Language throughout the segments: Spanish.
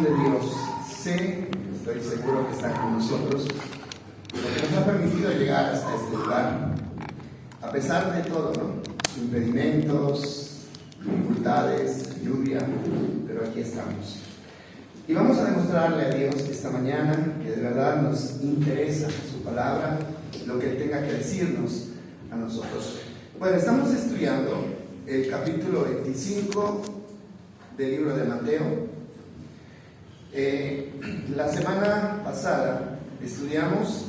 de Dios. Estoy seguro que está con nosotros, porque nos ha permitido llegar hasta este lugar, a pesar de todo, ¿no? Impedimentos, dificultades, lluvia, pero aquí estamos. Y vamos a demostrarle a Dios esta mañana que de verdad nos interesa su palabra, lo que Él tenga que decirnos a nosotros. Bueno, estamos estudiando el capítulo 25 del libro de Mateo. La semana pasada estudiamos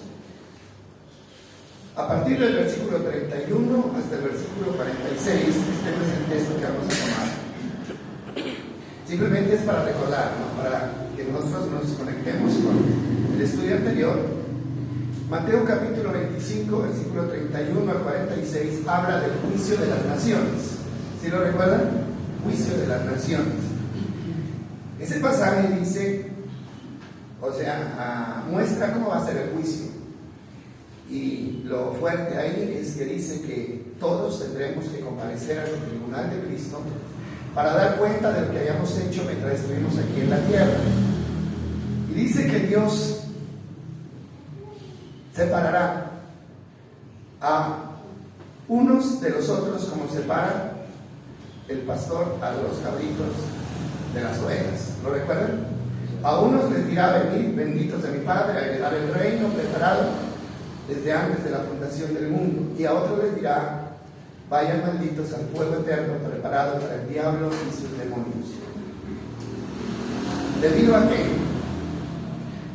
a partir del versículo 31 hasta el versículo 46. Este no es el texto que vamos a tomar. Simplemente es para recordar, ¿no? Para que nosotros nos conectemos con el estudio anterior. Mateo capítulo 25, versículo 31 al 46, habla del juicio de las naciones. ¿Sí lo recuerdan? Juicio de las naciones. Ese pasaje dice, muestra cómo va a ser el juicio. Y lo fuerte ahí es que dice que todos tendremos que comparecer al tribunal de Cristo para dar cuenta de lo que hayamos hecho mientras estuvimos aquí en la tierra. Y dice que Dios separará a unos de los otros como separa el pastor a los cabritos de las ovejas. ¿Lo recuerdan? A unos les dirá: venid, benditos de mi Padre, a heredar el reino preparado desde antes de la fundación del mundo. Y a otros les dirá: vayan malditos al fuego eterno preparado para el diablo y sus demonios. ¿Debido a qué?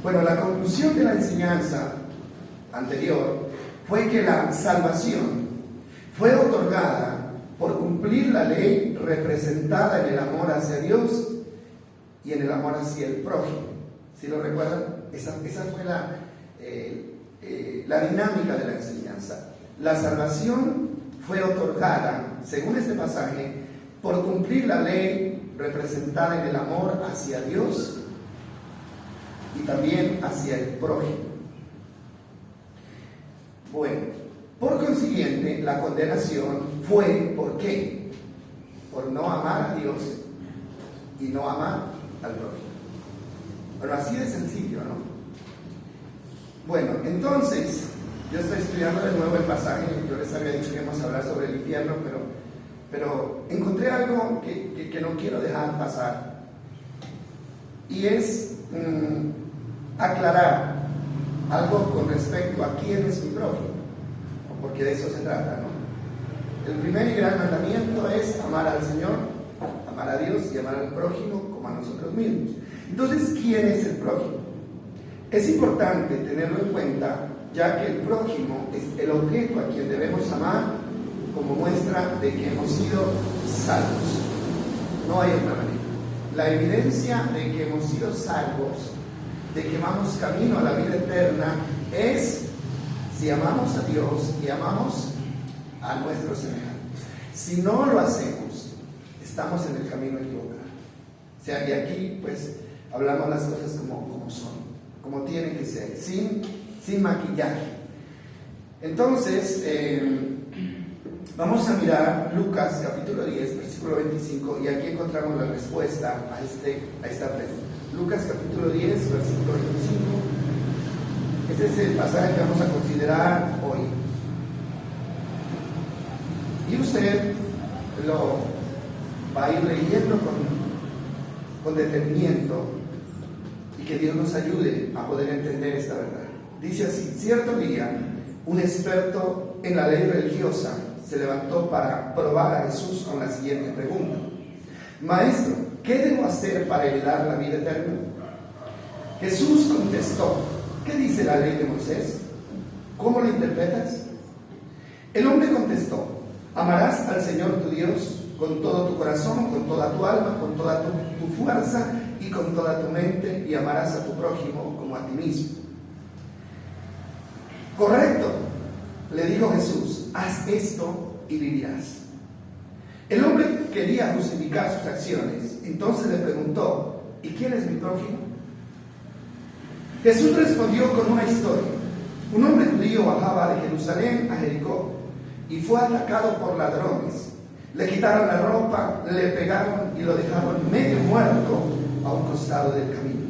Bueno, la conclusión de la enseñanza anterior fue que la salvación fue otorgada por cumplir la ley representada en el amor hacia Dios y en el amor hacia el prójimo. ¿Sí lo recuerdan? Esa fue la dinámica de la enseñanza. La salvación fue otorgada, según este pasaje, por cumplir la ley representada en el amor hacia Dios y también hacia el prójimo. Bueno, por consiguiente, la condenación fue, ¿por qué? Por no amar a Dios y no amar al prójimo. Pero así de sencillo, ¿no? Bueno, entonces, yo estoy estudiando de nuevo el pasaje. Yo les había dicho que íbamos a hablar sobre el infierno, pero encontré algo que no quiero dejar pasar. Y es aclarar algo con respecto a quién es mi prójimo, porque de eso se trata, ¿no? El primer y gran mandamiento es amar al Señor, amar a Dios y amar al prójimo como a nosotros mismos. Entonces, ¿quién es el prójimo? Es importante tenerlo en cuenta, ya que el prójimo es el objeto a quien debemos amar como muestra de que hemos sido salvos. No hay otra manera. La evidencia de que hemos sido salvos, de que vamos camino a la vida eterna, es si amamos a Dios y amamos a nuestros semejantes. Si no lo hacemos, estamos en el camino equivocado. O sea, y aquí pues hablamos las cosas como son, como tienen que ser, sin maquillaje. Entonces, vamos a mirar Lucas capítulo 10, versículo 25, y aquí encontramos la respuesta a esta pregunta. Lucas capítulo 10, versículo 25. Este es el pasaje que vamos a considerar hoy. Y usted lo va a ir leyendo con detenimiento, y que Dios nos ayude a poder entender esta verdad. Dice así: cierto día, un experto en la ley religiosa se levantó para probar a Jesús con la siguiente pregunta: Maestro, ¿qué debo hacer para heredar la vida eterna? Jesús contestó: ¿qué dice la ley de Moisés? ¿Cómo la interpretas? El hombre contestó: amarás al Señor tu Dios con todo tu corazón, con toda tu alma, con toda tu fuerza y con toda tu mente, y amarás a tu prójimo como a ti mismo. Correcto, le dijo Jesús, haz esto y vivirás. El hombre quería justificar sus acciones, entonces le preguntó: ¿y quién es mi prójimo? Jesús respondió con una historia. Un hombre judío bajaba de Jerusalén a Jericó y fue atacado por ladrones. Le quitaron la ropa, le pegaron y lo dejaron medio muerto a un costado del camino.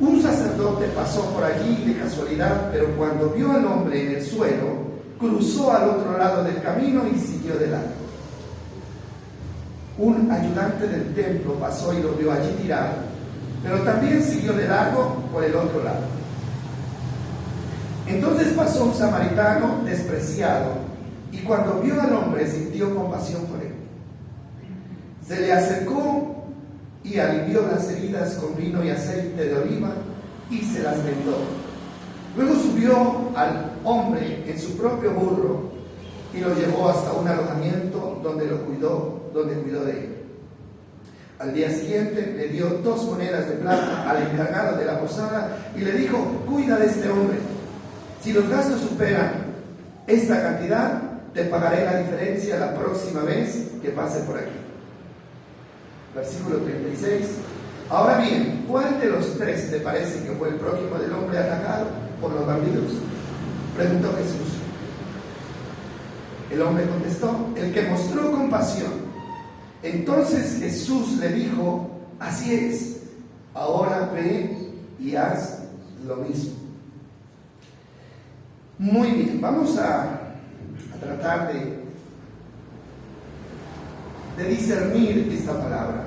Un sacerdote pasó por allí de casualidad, pero cuando vio al hombre en el suelo, cruzó al otro lado del camino y siguió de largo. Un ayudante del templo pasó y lo vio allí tirado, pero también siguió de largo por el otro lado. Entonces pasó un samaritano despreciado, y cuando vio al hombre sintió compasión por él. Se le acercó y alivió las heridas con vino y aceite de oliva y se las vendó. Luego subió al hombre en su propio burro y lo llevó hasta un alojamiento donde cuidó de él. Al día siguiente le dio 2 monedas de plata al encargado de la posada y le dijo: cuida de este hombre. Si los gastos superan esta cantidad, te pagaré la diferencia la próxima vez que pase por aquí. Versículo 36. Ahora bien, ¿cuál de los 3 te parece que fue el prójimo del hombre atacado por los bandidos? Preguntó Jesús. El hombre contestó: el que mostró compasión. Entonces Jesús le dijo: así es, ahora ve y haz lo mismo. Muy bien, vamos a tratar de discernir esta palabra.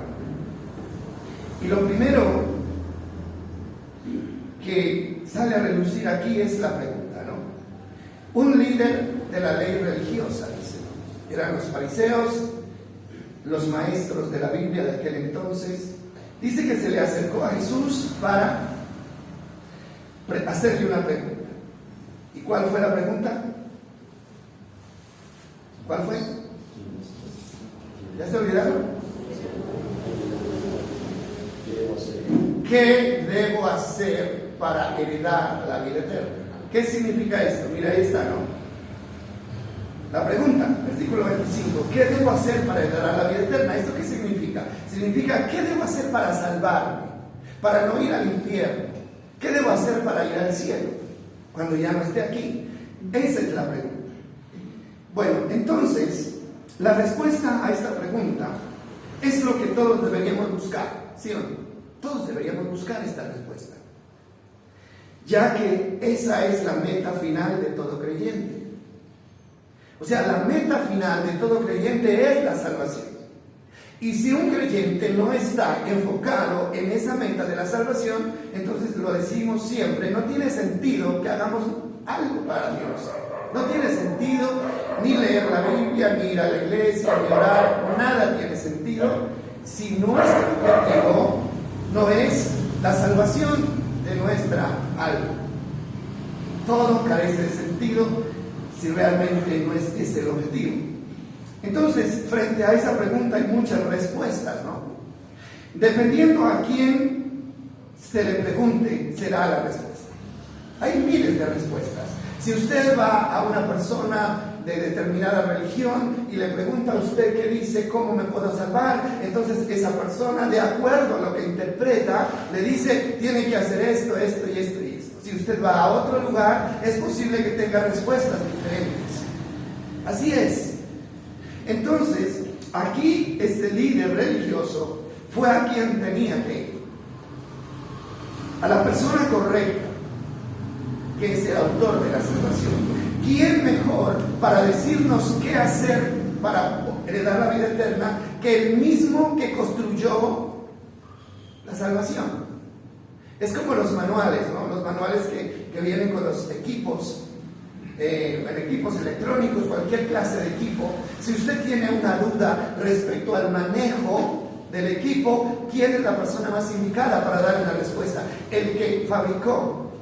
Y lo primero que sale a relucir aquí es la pregunta, ¿no? Un líder de la ley religiosa, dice, eran los fariseos, los maestros de la Biblia de aquel entonces. Dice que se le acercó a Jesús para hacerle una pregunta. ¿Y cuál fue la pregunta? ¿Cuál fue? ¿Ya se olvidaron? ¿Qué debo hacer para heredar la vida eterna? ¿Qué significa esto? Mira, ahí está, ¿no? La pregunta, versículo 25, ¿qué debo hacer para heredar la vida eterna? ¿Esto qué significa? Significa, ¿qué debo hacer para salvarme? Para no ir al infierno. ¿Qué debo hacer para ir al cielo cuando ya no esté aquí? Esa es la pregunta. Bueno, entonces, la respuesta a esta pregunta es lo que todos deberíamos buscar, ¿sí o no? Todos deberíamos buscar esta respuesta, ya que esa es la meta final de todo creyente. O sea, la meta final de todo creyente es la salvación. Y si un creyente no está enfocado en esa meta de la salvación, entonces lo decimos siempre, no tiene sentido que hagamos algo para Dios. No tiene sentido ni leer la Biblia, ni ir a la iglesia, ni orar, nada tiene sentido si nuestro objetivo no es la salvación de nuestra alma. Todo carece de sentido si realmente no es ese el objetivo. Entonces, frente a esa pregunta hay muchas respuestas, ¿no? Dependiendo a quién se le pregunte, será la respuesta. Hay miles de respuestas. Si usted va a una persona de determinada religión y le pregunta a usted qué dice, cómo me puedo salvar, entonces esa persona, de acuerdo a lo que interpreta, le dice, tiene que hacer esto, esto y esto y esto. Si usted va a otro lugar, es posible que tenga respuestas diferentes. Así es. Entonces, aquí este líder religioso fue a quien tenía que ir. A la persona correcta, que es el autor de la salvación. ¿Quién mejor para decirnos qué hacer para heredar la vida eterna que el mismo que construyó la salvación? Es como los manuales, ¿no? Los manuales que vienen con los equipos, equipos electrónicos, cualquier clase de equipo. Si usted tiene una duda respecto al manejo del equipo, ¿quién es la persona más indicada para darle una respuesta? El que fabricó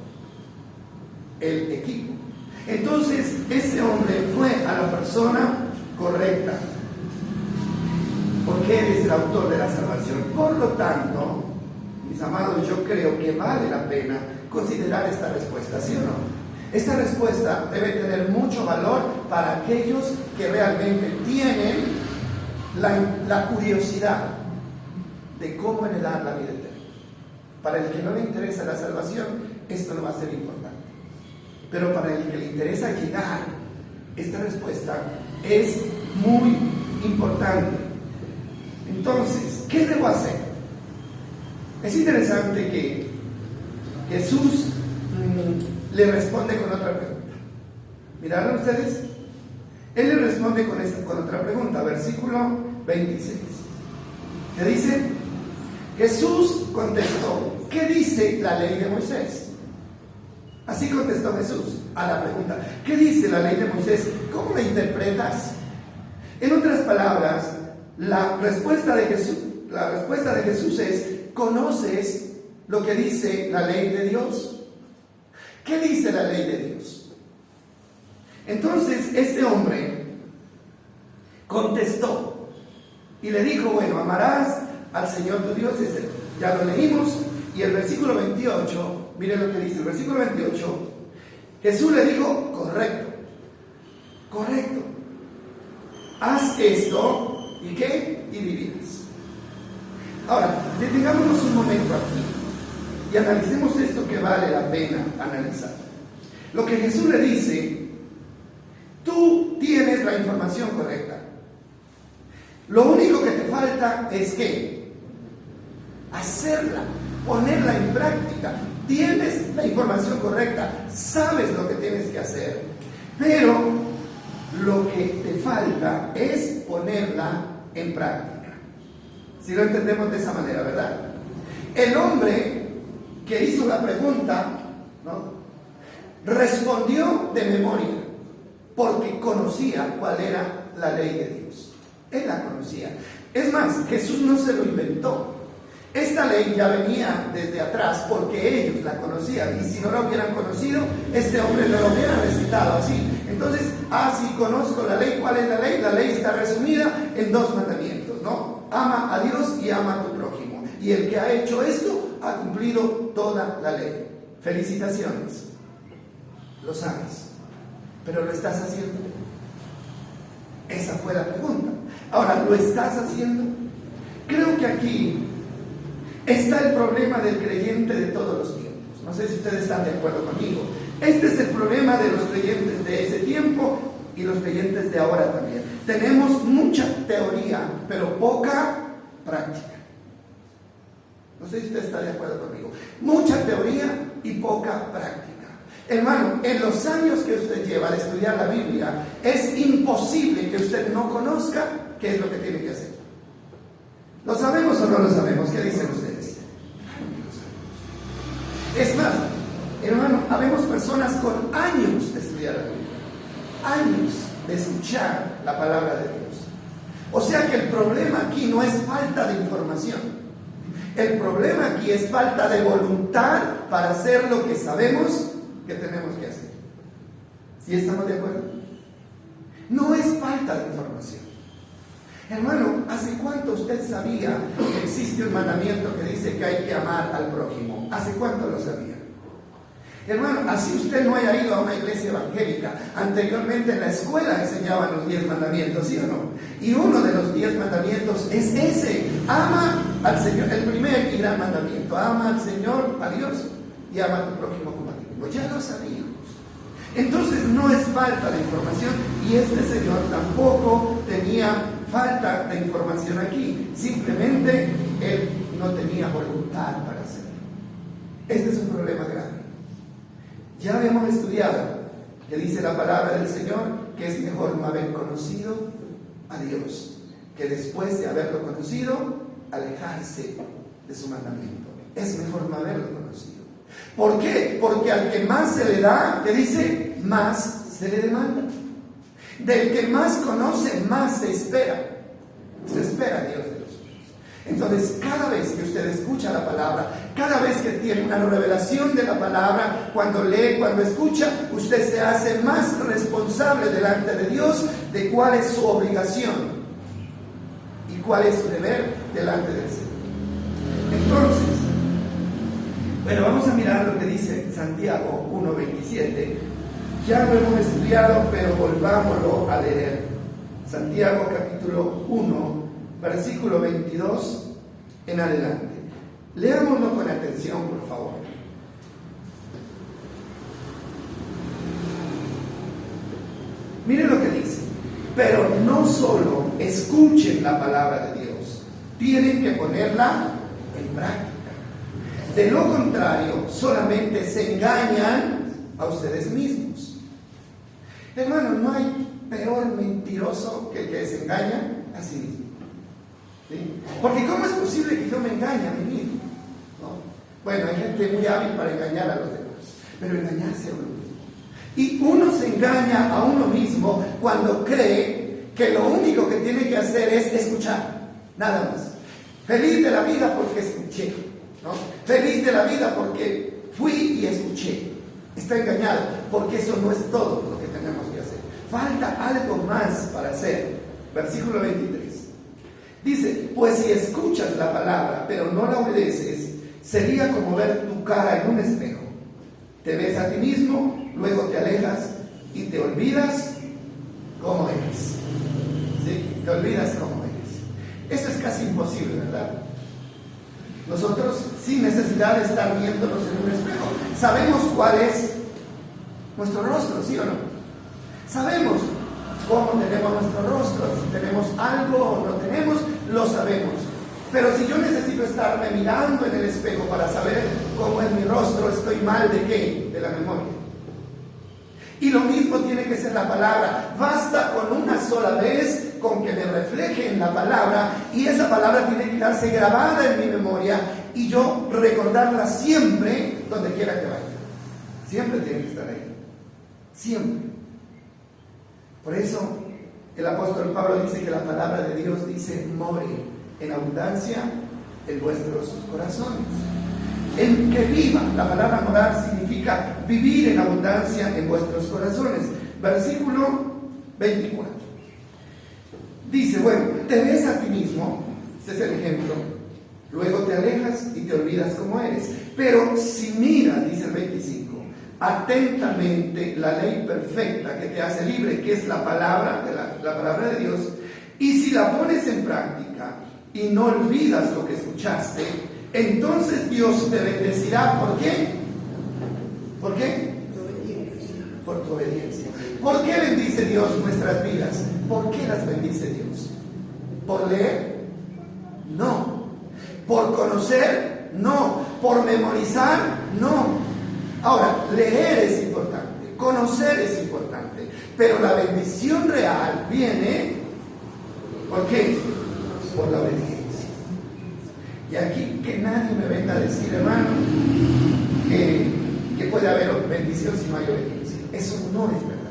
el equipo. Entonces, ese hombre fue a la persona correcta, porque él es el autor de la salvación. Por lo tanto, mis amados, yo creo que vale la pena considerar esta respuesta, ¿sí o no? Esta respuesta debe tener mucho valor para aquellos que realmente tienen la curiosidad de cómo heredar la vida eterna. Para el que no le interesa la salvación, esto no va a ser importante. Pero para el que le interesa llegar, esta respuesta es muy importante. Entonces, ¿qué debo hacer? Es interesante que Jesús le responde con otra pregunta. ¿Miraron ustedes? Él le responde con otra pregunta, versículo 26. ¿Qué dice? Jesús contestó, ¿qué dice la ley de Moisés? Así contestó Jesús a la pregunta, ¿qué dice la ley de Moisés? ¿Cómo la interpretas? En otras palabras, la respuesta de Jesús es, ¿conoces lo que dice la ley de Dios? ¿Qué dice la ley de Dios? Entonces este hombre contestó y le dijo, bueno, amarás al Señor tu Dios, ya lo leímos, y el versículo 28, mire lo que dice, el versículo 28, Jesús le dijo, correcto, haz esto, ¿y qué? Y vivirás. Ahora, detengámonos un momento aquí y analicemos esto que vale la pena analizar. Lo que Jesús le dice, tú tienes la información correcta. Lo único que te falta es ¿qué? Hacerla, ponerla en práctica. Tienes la información correcta, sabes lo que tienes que hacer, pero lo que te falta es ponerla en práctica. Si lo entendemos de esa manera, ¿verdad? El hombre que hizo la pregunta, ¿no?, respondió de memoria, porque conocía cuál era la ley de Dios. Él la conocía. Es más, Jesús no se lo inventó. Esta ley ya venía desde atrás porque ellos la conocían, y si no la hubieran conocido, este hombre no lo hubiera recitado así. Entonces, sí conozco la ley. ¿Cuál es la ley? La ley está resumida en 2 mandamientos, ¿no? Ama a Dios y ama a tu prójimo. Y el que ha hecho esto ha cumplido toda la ley. Felicitaciones. Lo sabes, pero lo estás haciendo. Esa fue la pregunta. Ahora, ¿lo estás haciendo? Creo que aquí está el problema del creyente de todos los tiempos. No sé si ustedes están de acuerdo conmigo. Este es el problema de los creyentes de ese tiempo y los creyentes de ahora también. Tenemos mucha teoría, pero poca práctica. No sé si usted está de acuerdo conmigo. Mucha teoría y poca práctica. Hermano, en los años que usted lleva de estudiar la Biblia, es imposible que usted no conozca qué es lo que tiene que hacer. ¿Lo sabemos o no lo sabemos? ¿Qué dicen ustedes? Es más, hermano, habemos personas con años de estudiar la Biblia, años de escuchar la palabra de Dios. O sea que el problema aquí no es falta de información. El problema aquí es falta de voluntad para hacer lo que sabemos que tenemos que hacer. ¿Sí estamos de acuerdo? No es falta de información. Hermano, ¿hace cuánto usted sabía que existe un mandamiento que dice que hay que amar al prójimo? ¿Hace cuánto lo sabía? Hermano, así usted no haya ido a una iglesia evangélica. Anteriormente en la escuela enseñaban los 10 mandamientos, ¿sí o no? Y uno de los 10 mandamientos es ese: ama al Señor, el primer y gran mandamiento. Ama al Señor, a Dios, y ama a tu prójimo como a ti mismo. Ya lo sabíamos. Entonces no es falta de información, y este señor tampoco tenía falta de información aquí. Simplemente él no tenía voluntad para hacerlo. Este es un problema grave. Ya habíamos estudiado que dice la palabra del Señor que es mejor no haber conocido a Dios que después de haberlo conocido alejarse de su mandamiento. Es mejor no haberlo conocido. ¿Por qué? Porque al que más se le da, ¿qué dice? Más se le demanda. Del que más conoce, más se espera. Se espera a Dios de nosotros. Entonces, cada vez que usted escucha la palabra, cada vez que tiene una revelación de la palabra, cuando lee, cuando escucha, usted se hace más responsable delante de Dios de cuál es su obligación y cuál es su deber delante del Señor. Entonces, bueno, vamos a mirar lo que dice Santiago 1:27. Ya lo hemos estudiado, pero volvámoslo a leer. Santiago capítulo 1, versículo 22 en adelante. Leámoslo con atención, por favor. Miren lo que dice. Pero no solo escuchen la palabra de Dios, tienen que ponerla en práctica. De lo contrario, solamente se engañan a ustedes mismos. Hermano, no hay peor mentiroso que el que se engaña a sí mismo. ¿Sí? Porque ¿cómo es posible que yo me engañe a mí mismo? ¿No? Bueno, hay gente muy hábil para engañar a los demás, pero engañarse a uno mismo. Y uno se engaña a uno mismo cuando cree que lo único que tiene que hacer es escuchar, nada más. Feliz de la vida porque escuché, ¿no? Feliz de la vida porque fui y escuché. Está engañado, porque eso no es todo lo que tenemos que hacer. Falta algo más para hacer. Versículo 23. Dice, pues si escuchas la palabra, pero no la obedeces, sería como ver tu cara en un espejo. Te ves a ti mismo, luego te alejas y te olvidas cómo eres. ¿Sí? Te olvidas cómo eres. Eso es casi imposible, ¿verdad? Nosotros, sin necesidad de estar viéndonos en un espejo, sabemos cuál es nuestro rostro, ¿sí o no? Sabemos cómo tenemos nuestro rostro, si tenemos algo o no tenemos, lo sabemos. Pero si yo necesito estarme mirando en el espejo para saber cómo es mi rostro, estoy mal ¿de qué? De la memoria. Y lo mismo tiene que ser la palabra. Basta con una sola vez con que me refleje en la palabra, y esa palabra tiene que quedarse grabada en mi memoria y yo recordarla siempre donde quiera que vaya. Siempre tiene que estar ahí. Siempre. Por eso el apóstol Pablo dice que la palabra de Dios dice more en abundancia en vuestros corazones. En que viva, la palabra morar significa vivir en abundancia en vuestros corazones. Versículo 24. Dice, bueno, te ves a ti mismo, este es el ejemplo, luego te alejas y te olvidas cómo eres. Pero si miras, dice el 25, atentamente la ley perfecta que te hace libre, que es la palabra, la palabra de Dios, y si la pones en práctica y no olvidas lo que escuchaste, entonces Dios te bendecirá. ¿Por qué? ¿Por qué? Por tu obediencia. ¿Por qué bendice Dios nuestras vidas? ¿Por qué las bendice Dios? ¿Por leer? No. ¿Por conocer? No. ¿Por memorizar? No. Ahora, leer es importante, conocer es importante, pero la bendición real viene, ¿por qué? Por la obediencia. Y aquí que nadie me venga a decir, hermano, que puede haber bendición si no hay obediencia. Eso no es verdad.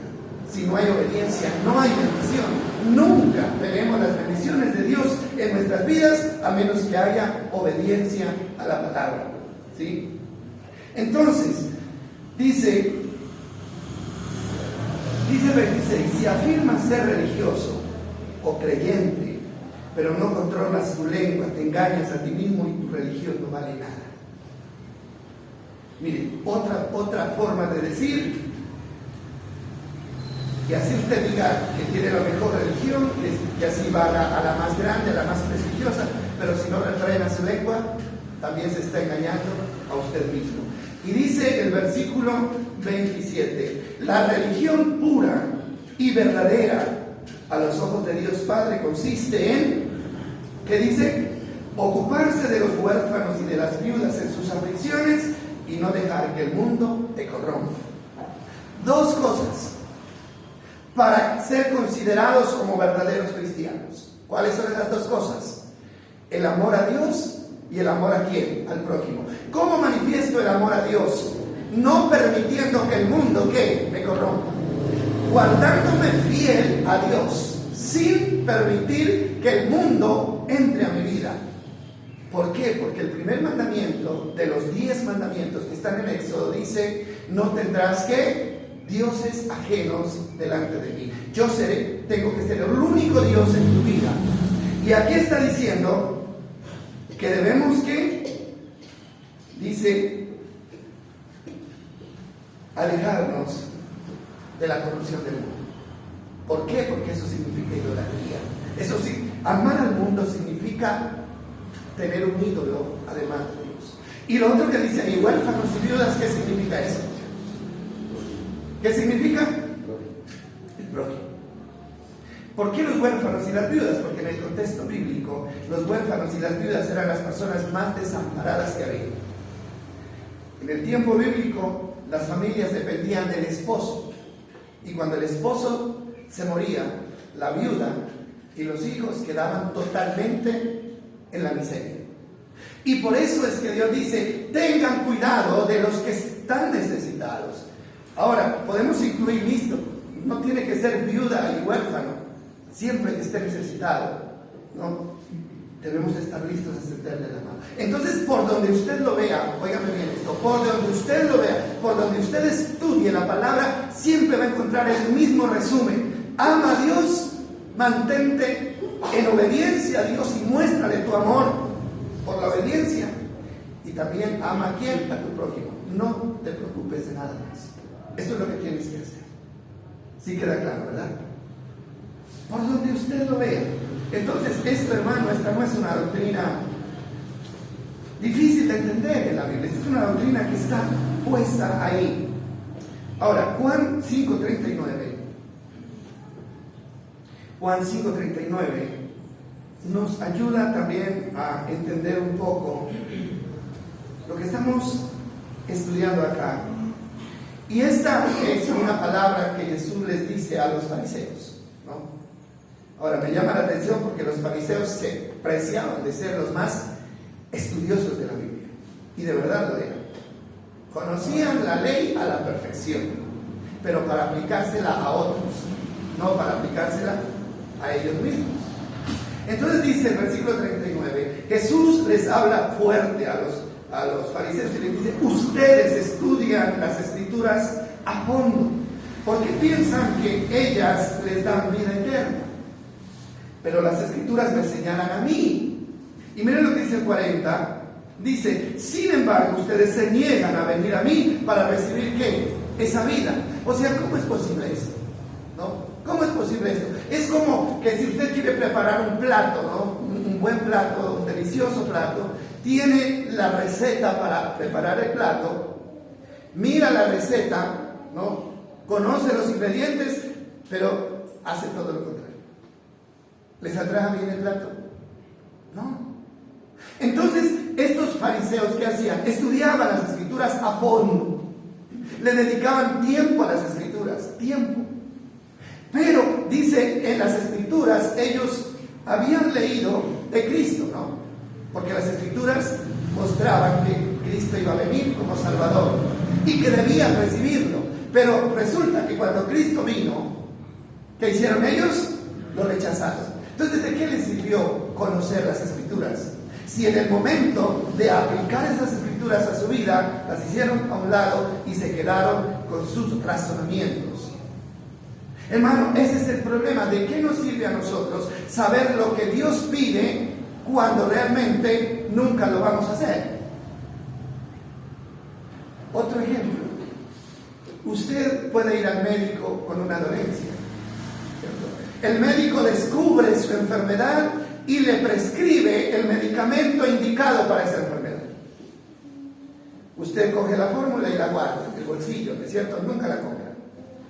Si no hay obediencia, no hay bendición. Nunca veremos las bendiciones de Dios en nuestras vidas a menos que haya obediencia a la palabra. ¿Sí? Entonces, dice 26, si afirmas ser religioso o creyente, pero no controlas tu lengua, te engañas a ti mismo y tu religión no vale nada. Miren, otra forma de decir, que así usted diga que tiene la mejor religión, que así va a la más grande, a la más prestigiosa, pero si no refrena su lengua, también se está engañando a usted mismo. Y dice el versículo 27, la religión pura y verdadera a los ojos de Dios Padre consiste en, ¿qué dice? Ocuparse de los huérfanos y de las viudas en sus aflicciones y no dejar que el mundo te corrompa. Dos cosas para ser considerados como verdaderos cristianos. ¿Cuáles son esas dos cosas? El amor a Dios y el amor a quién, al prójimo. ¿Cómo manifiesto el amor a Dios? No permitiendo que el mundo, ¿qué? Me corrompa. Guardándome fiel a Dios, sin permitir que el mundo entre a mi vida. ¿Por qué? Porque el primer mandamiento de los 10 mandamientos que están en Éxodo dice, no tendrás que dioses ajenos delante de mí. Yo tengo que ser el único Dios en tu vida. Y aquí está diciendo que debemos que, dice, alejarnos de la corrupción del mundo. ¿Por qué? Porque eso significa idolatría. Eso sí, amar al mundo significa tener un ídolo además de Dios. Y lo otro que dice ahí, huérfanos y viudas, ¿qué significa eso? ¿Qué significa? El prójimo. ¿Por qué los huérfanos y las viudas? Porque en el contexto bíblico, los huérfanos y las viudas eran las personas más desamparadas que había. En el tiempo bíblico, las familias dependían del esposo. Y cuando el esposo se moría, la viuda y los hijos quedaban totalmente en la miseria. Y por eso es que Dios dice, tengan cuidado de los que están necesitados. Ahora, podemos incluir esto. No tiene que ser viuda y huérfano, siempre que esté necesitado, ¿no? Debemos estar listos a extenderle la mano. Entonces, por donde usted lo vea, óigame bien esto, por donde usted lo vea, por donde usted estudie la palabra, siempre va a encontrar el mismo resumen. Ama a Dios, mantente en obediencia a Dios y muéstrale tu amor por la obediencia. Y también ama a quién, a tu prójimo. No te preocupes de nada más. Eso es lo que tienes que hacer. Sí queda claro, ¿verdad? Por donde usted lo vea. Entonces, esto, hermano, esta no es una doctrina difícil de entender en la Biblia. Esta es una doctrina que está puesta ahí. Ahora, Juan 5:39. Juan 5:39 nos ayuda también a entender un poco lo que estamos estudiando acá. Y esta es una palabra que Jesús les dice a los fariseos, ¿no? Ahora, me llama la atención porque los fariseos se preciaban de ser los más estudiosos de la Biblia. Y de verdad lo eran. Conocían la ley a la perfección, pero para aplicársela a otros, no para aplicársela a ellos mismos. Entonces dice el versículo 39, Jesús les habla fuerte a los fariseos y les dice, ustedes estudian las escrituras a fondo, porque piensan que ellas les dan vida eterna. Pero las escrituras me señalan a mí. Y miren lo que dice el 40. Dice, sin embargo, ustedes se niegan a venir a mí para recibir ¿qué? Esa vida. O sea, ¿cómo es posible esto? ¿No? ¿Cómo es posible esto? Es como que si usted quiere preparar un plato, ¿no? Un buen plato, un delicioso plato, tiene la receta para preparar el plato, mira la receta, ¿no? Conoce los ingredientes, pero hace todo lo contrario. ¿Le saldrá bien el plato? No. Entonces, estos fariseos, ¿qué hacían? Estudiaban las escrituras a fondo. Le dedicaban tiempo a las escrituras, tiempo. Pero, dice, en las escrituras ellos habían leído de Cristo, ¿no? Porque las escrituras mostraban que Cristo iba a venir como Salvador y que debían recibirlo. Pero resulta que cuando Cristo vino, ¿qué hicieron ellos? Lo rechazaron. Entonces, ¿de qué les sirvió conocer las escrituras? Si en el momento de aplicar esas escrituras a su vida, las hicieron a un lado y se quedaron con sus razonamientos. Hermano, ese es el problema. ¿De qué nos sirve a nosotros saber lo que Dios pide cuando realmente nunca lo vamos a hacer? Otro ejemplo. Usted puede ir al médico con una dolencia. El médico descubre su enfermedad y le prescribe el medicamento indicado para esa enfermedad. Usted coge la fórmula y la guarda en el bolsillo, ¿no es cierto? Nunca la compra.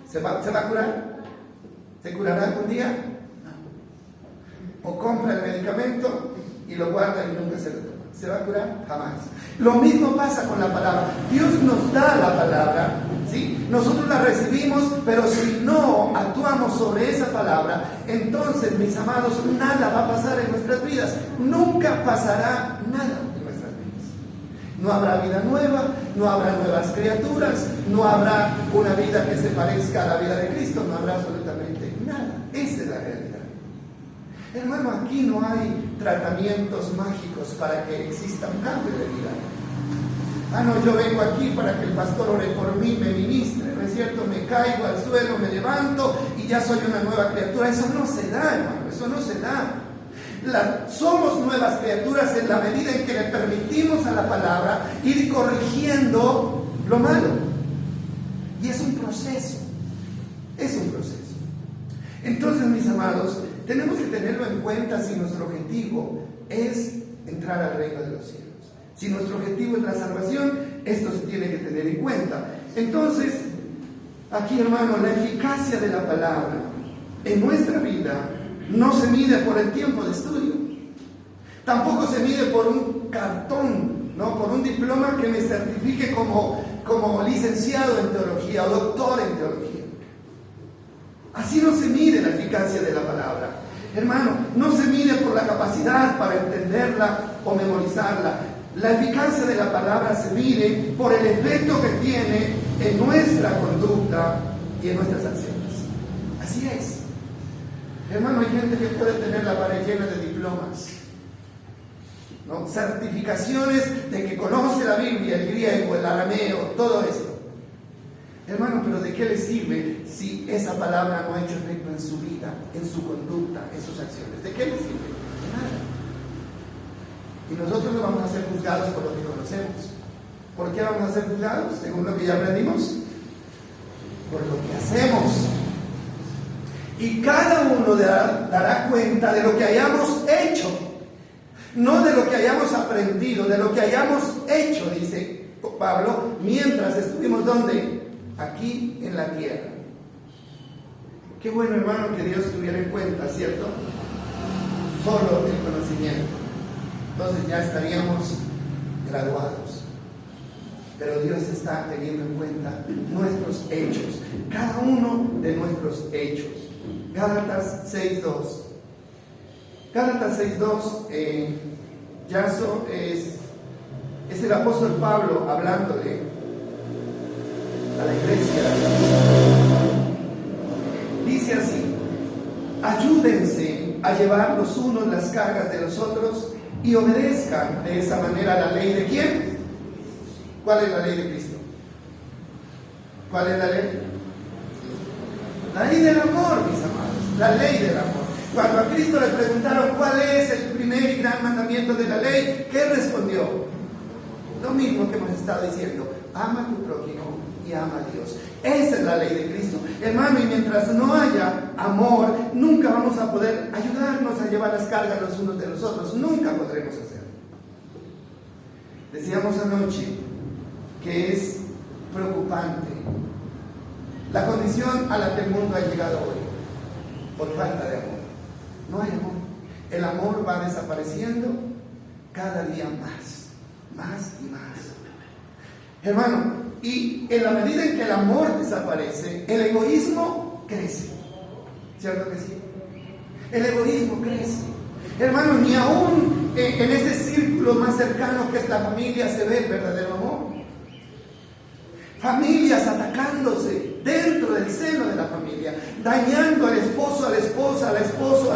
¿Se va a curar? ¿Se curará algún día? No. O compra el medicamento y lo guarda y nunca se lo toma. ¿Se va a curar? Jamás. Lo mismo pasa con la palabra. Dios nos da la palabra, ¿sí? Nosotros la recibimos, pero si no actuamos sobre esa palabra, entonces, mis amados, nada va a pasar en nuestras vidas. Nunca pasará nada en nuestras vidas. No habrá vida nueva, no habrá nuevas criaturas, no habrá una vida que se parezca a la vida de Cristo, no habrá absolutamente nada. Esa es la realidad. Hermano, aquí no hay tratamientos mágicos para que exista un cambio de vida. Ah, no, yo vengo aquí para que el pastor ore por mí, me ministre, ¿no es cierto? Me caigo al suelo, me levanto y ya soy una nueva criatura. Eso no se da, hermano, eso no se da. Somos nuevas criaturas en la medida en que le permitimos a la palabra ir corrigiendo lo malo. Y es un proceso, es un proceso. Entonces, mis amados, tenemos que tenerlo en cuenta si nuestro objetivo es entrar al reino de los cielos. Si nuestro objetivo es la salvación, esto se tiene que tener en cuenta. Entonces, aquí, hermano, la eficacia de la palabra en nuestra vida no se mide por el tiempo de estudio. Tampoco se mide por un cartón ¿no? Por un diploma que me certifique como licenciado en teología o doctor en teología. Así no se mide la eficacia de la palabra. Hermano, no se mide por la capacidad para entenderla o memorizarla. La eficacia de la palabra se mide por el efecto que tiene en nuestra conducta y en nuestras acciones. Así es. Hermano, hay gente que puede tener la pared llena de diplomas, ¿no? Certificaciones de que conoce la Biblia, el griego, el arameo, todo esto. Hermano, pero ¿de qué le sirve si esa palabra no ha hecho efecto en su vida, en su conducta, en sus acciones? ¿De qué le sirve? De nada. Y nosotros no vamos a ser juzgados por lo que conocemos. ¿Por qué vamos a ser juzgados? Según lo que ya aprendimos. Por lo que hacemos. Y cada uno dará cuenta de lo que hayamos hecho. No de lo que hayamos aprendido, de lo que hayamos hecho, dice Pablo, mientras estuvimos ¿dónde? Aquí en la tierra. Qué bueno, hermano, que Dios tuviera en cuenta, ¿cierto? Solo el conocimiento. Entonces ya estaríamos graduados. Pero Dios está teniendo en cuenta nuestros hechos, cada uno de nuestros hechos. Gálatas 6:2. Gálatas 6:2 es el apóstol Pablo hablándole a la iglesia. Dice así: ayúdense a llevar los unos las cargas de los otros y obedezcan de esa manera la ley de ¿quién? ¿Cuál es la ley de Cristo? ¿Cuál es la ley? La ley del amor, mis amados, la ley del amor. Cuando a Cristo le preguntaron cuál es el primer y gran mandamiento de la ley, ¿qué respondió? Lo mismo que hemos estado diciendo: ama a tu prójimo y ama a Dios. Esa es la ley de Cristo, hermano. Y mientras no haya amor, nunca vamos a poder ayudarnos a llevar las cargas los unos de los otros. Nunca podremos hacerlo. Decíamos anoche que es preocupante la condición a la que el mundo ha llegado hoy, por falta de amor. No hay amor. El amor va desapareciendo cada día más y más. Hermano, y en la medida en que el amor desaparece, el egoísmo crece. ¿Cierto que sí? El egoísmo crece. Hermano, ni aún en ese círculo más cercano que es la familia se ve el verdadero amor. Familias atacándose dentro del seno de la familia, dañando al esposo, a la esposa, al esposo,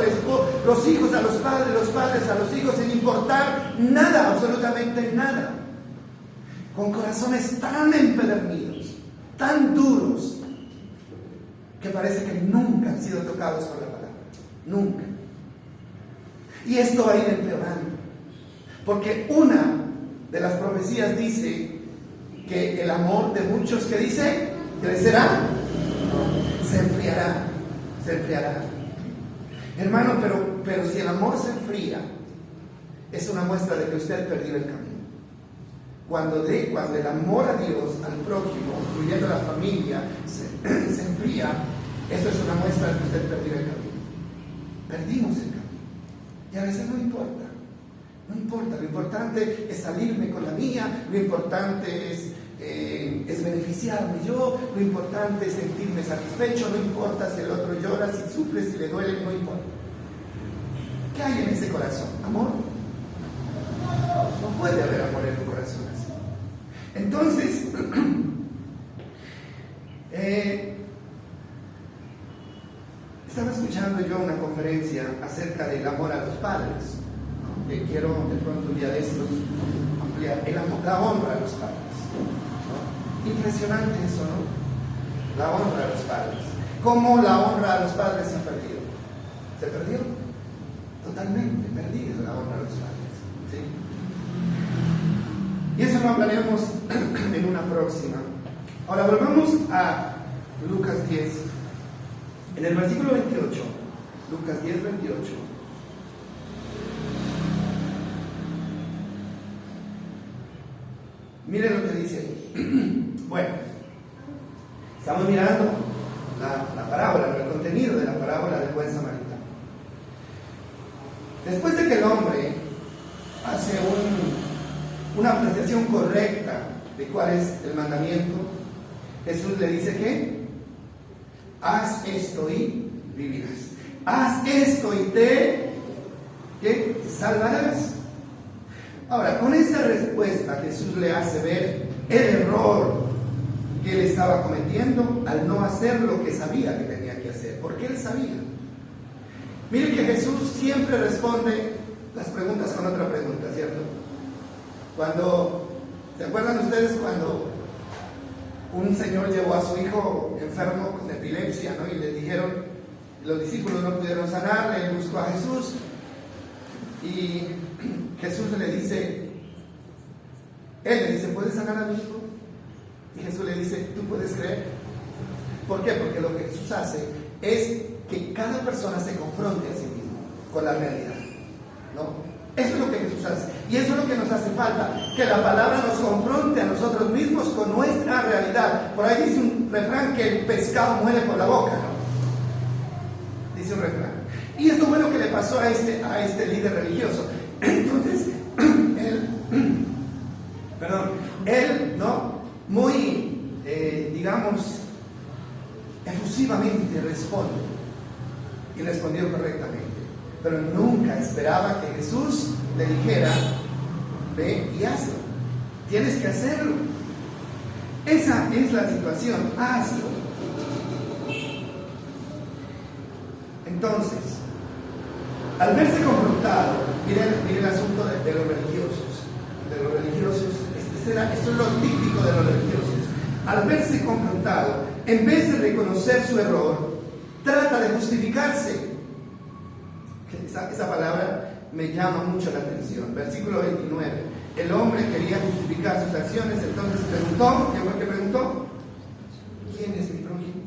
los hijos a los padres a los hijos, sin importar nada, absolutamente nada. Con corazones tan empedernidos, tan duros, que parece que nunca han sido tocados por la palabra. Nunca. Y esto va a ir empeorando. Porque una de las profecías dice que el amor de muchos, que dice, crecerá, se enfriará. Hermano, pero si el amor se enfría, es una muestra de que usted perdió el camino. Cuando el amor a Dios, al prójimo, incluyendo a la familia, se enfría, eso es una muestra de que usted perdió el camino. Perdimos el camino. Y a veces no importa. No importa, lo importante es salirme con la mía, lo importante es beneficiarme yo, lo importante es sentirme satisfecho, no importa si el otro llora, si sufre, si le duele, no importa. ¿Qué hay en ese corazón? ¿Amor? No puede haber amor en un corazón así. Entonces, estaba escuchando yo una conferencia acerca del amor a los padres, ¿no? Que quiero de pronto un día de estos ampliar, la honra a los padres, ¿no? Impresionante eso, ¿no? La honra a los padres. ¿Cómo la honra a los padres se ha perdido? ¿Se perdió? Totalmente perdido la honra a los padres, ¿sí? Y eso lo hablaremos en una próxima. Ahora volvamos a Lucas 10. En el versículo 28, Lucas 10, 28. Miren lo que dice ahí. Bueno, estamos mirando la parábola, el contenido de la parábola del buen samaritano. Después de que el hombre hace una apreciación correcta de cuál es el mandamiento, Jesús le dice que haz esto y vivirás. Haz esto y te salvarás. Ahora, con esa respuesta Jesús le hace ver el error que él estaba cometiendo al no hacer lo que sabía que tenía que hacer, porque él sabía. Mire que Jesús siempre responde las preguntas con otra pregunta, ¿cierto? ¿Se acuerdan ustedes cuando un señor llevó a su hijo enfermo con epilepsia, ¿no? Y le dijeron, los discípulos no pudieron sanarle, él buscó a Jesús y Jesús él le dice, ¿puedes sanar a mi hijo? Y Jesús le dice, ¿tú puedes creer? ¿Por qué? Porque lo que Jesús hace es que cada persona se confronte a sí mismo con la realidad, ¿no? Eso es lo que Jesús hace. Y eso es lo que nos hace falta, que la palabra nos confronte a nosotros mismos con nuestra realidad. Por ahí dice un refrán que el pescado muere por la boca, ¿no? Dice un refrán. Y esto fue lo que le pasó a este líder religioso. Entonces, él, ¿no? Muy, digamos, efusivamente responde. Y respondió correctamente. Pero nunca esperaba que Jesús le dijera, ve y hazlo. Tienes que hacerlo. Esa es la situación. Hazlo. Entonces, al verse confrontado, miren el asunto de los religiosos. Esto es lo típico de los religiosos. Al verse confrontado, en vez de reconocer su error, trata de justificarse. Esa palabra me llama mucho la atención. Versículo 29. El hombre quería justificar sus acciones, entonces preguntó, ¿qué fue que preguntó? ¿Quién es mi prójimo?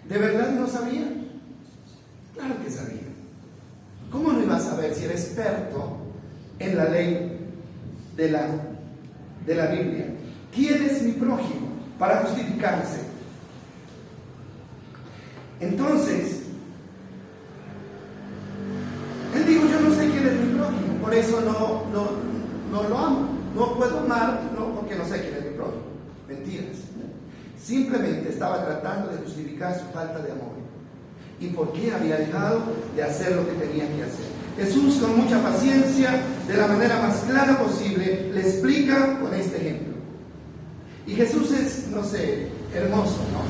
¿De verdad no sabía? Claro que sabía. ¿Cómo no iba a saber si era experto en la ley de la Biblia? ¿Quién es mi prójimo? Para justificarse. Entonces, él dijo, yo no sé quién es mi prójimo, por eso no lo amo. No puedo amar, no, porque no sé quién es mi prójimo. Mentiras. Simplemente estaba tratando de justificar su falta de amor y por qué había dejado de hacer lo que tenía que hacer. Jesús, con mucha paciencia, de la manera más clara posible, le explica con este ejemplo. Y Jesús es, no sé, hermoso, ¿no?